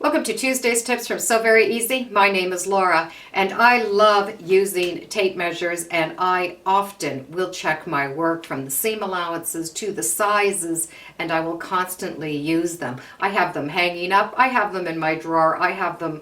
Welcome to Tuesday's Tips from Sew Very Easy. My name is Laura and I love using tape measures, and I often will check my work from the seam allowances to the sizes, and I will constantly use them. I have them hanging up, I have them in my drawer, I have them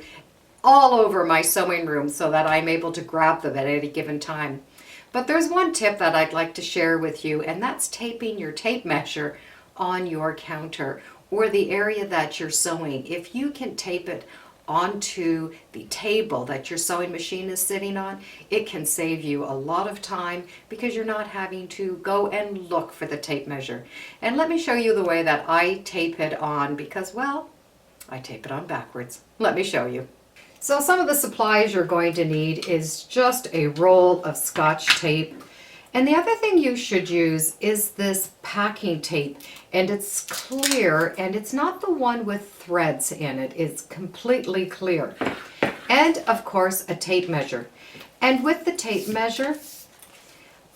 all over my sewing room so that I'm able to grab them at any given time. But there's one tip that I'd like to share with you, and that's taping your tape measure on your counter or the area that you're sewing. If you can tape it onto the table that your sewing machine is sitting on, it can save you a lot of time because you're not having to go and look for the tape measure. And let me show you the way that I tape it on because, well, I tape it on backwards. Let me show you. So some of the supplies you're going to need is just a roll of Scotch tape. And the other thing you should use is this packing tape, and it's clear, and it's not the one with threads in it. It's completely clear. And of course, a tape measure. And with the tape measure,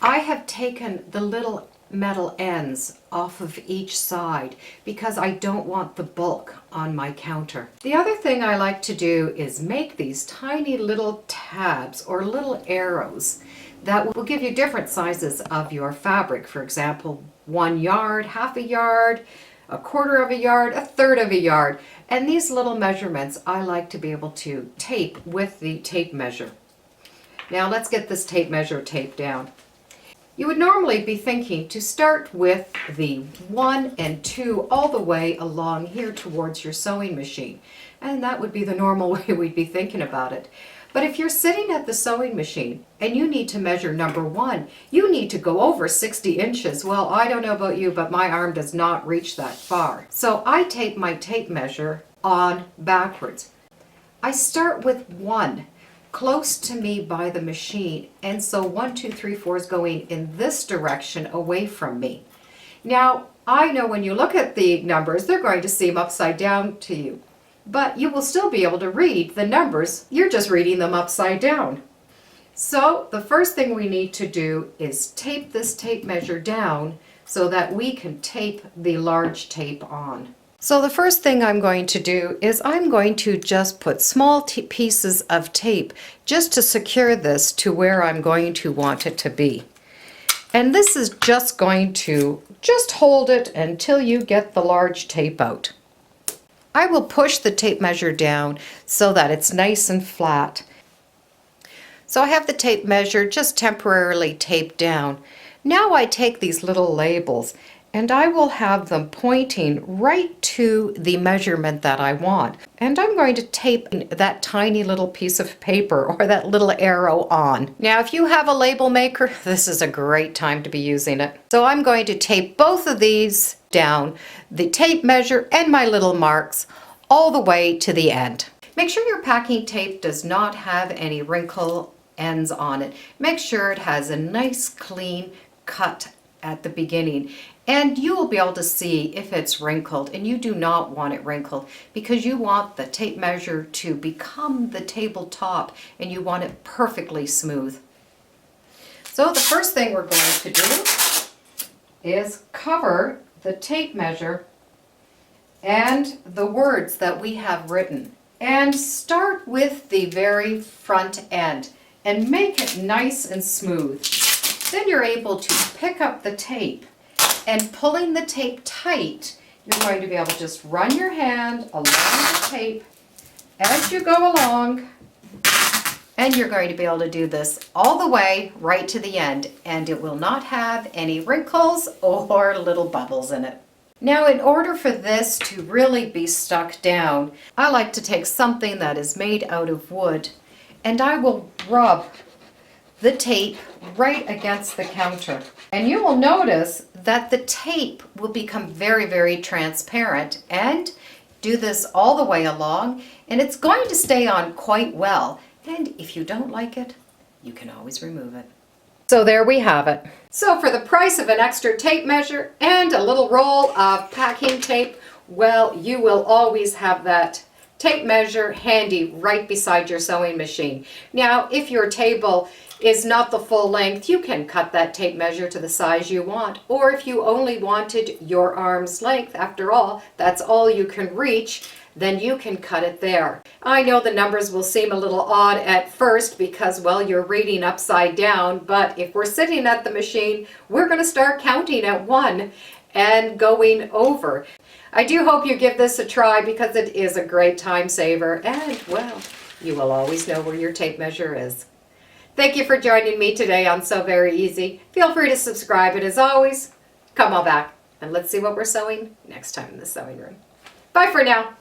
I have taken the little metal ends off of each side because I don't want the bulk on my counter. The other thing I like to do is make these tiny little tabs or little arrows that will give you different sizes of your fabric. For example, 1 yard, half a yard, a quarter of a yard, a third of a yard. And these little measurements I like to be able to tape with the tape measure. Now let's get this tape measure taped down. You would normally be thinking to start with the 1 and 2 all the way along here towards your sewing machine. And that would be the normal way we'd be thinking about it. But if you're sitting at the sewing machine and you need to measure number 1, you need to go over 60 inches. Well, I don't know about you, but my arm does not reach that far. So I tape my tape measure on backwards. I start with 1 close to me by the machine, and so 1, 2, 3, 4 is going in this direction away from me. Now, I know when you look at the numbers, they're going to seem upside down to you. But you will still be able to read the numbers. You're just reading them upside down. So the first thing we need to do is tape this tape measure down so that we can tape the large tape on. So the first thing I'm going to do is I'm going to just put small pieces of tape just to secure this to where I'm going to want it to be. And this is just going to just hold it until you get the large tape out. I will push the tape measure down so that it's nice and flat. So I have the tape measure just temporarily taped down. Now I take these little labels and I will have them pointing right to the measurement that I want. And I'm going to tape that tiny little piece of paper or that little arrow on. Now if you have a label maker, this is a great time to be using it. So I'm going to tape both of these down, the tape measure and my little marks, all the way to the end. Make sure your packing tape does not have any wrinkle ends on it. Make sure it has a nice clean cut at the beginning, and you will be able to see if it's wrinkled, and you do not want it wrinkled because you want the tape measure to become the tabletop and you want it perfectly smooth. So the first thing we're going to do is cover the tape measure and the words that we have written, and start with the very front end and make it nice and smooth. Then you're able to pick up the tape, and pulling the tape tight, you're going to be able to just run your hand along the tape as you go along, and you're going to be able to do this all the way right to the end, and it will not have any wrinkles or little bubbles in it. Now, in order for this to really be stuck down, I like to take something that is made out of wood, and I will rub the tape right against the counter. And you will notice that the tape will become very, very transparent, and do this all the way along, and it's going to stay on quite well. And if you don't like it, you can always remove it. So there we have it. So for the price of an extra tape measure and a little roll of packing tape, well, you will always have that tape measure handy right beside your sewing machine. Now, if your table is not the full length, you can cut that tape measure to the size you want. Or if you only wanted your arm's length, after all, that's all you can reach, then you can cut it there. I know the numbers will seem a little odd at first because, well, you're reading upside down, but if we're sitting at the machine, we're going to start counting at 1 and going over. I do hope you give this a try because it is a great time saver, and, well, you will always know where your tape measure is. Thank you for joining me today on Sew Very Easy. Feel free to subscribe, and as always, come on back and let's see what we're sewing next time in the sewing room. Bye for now.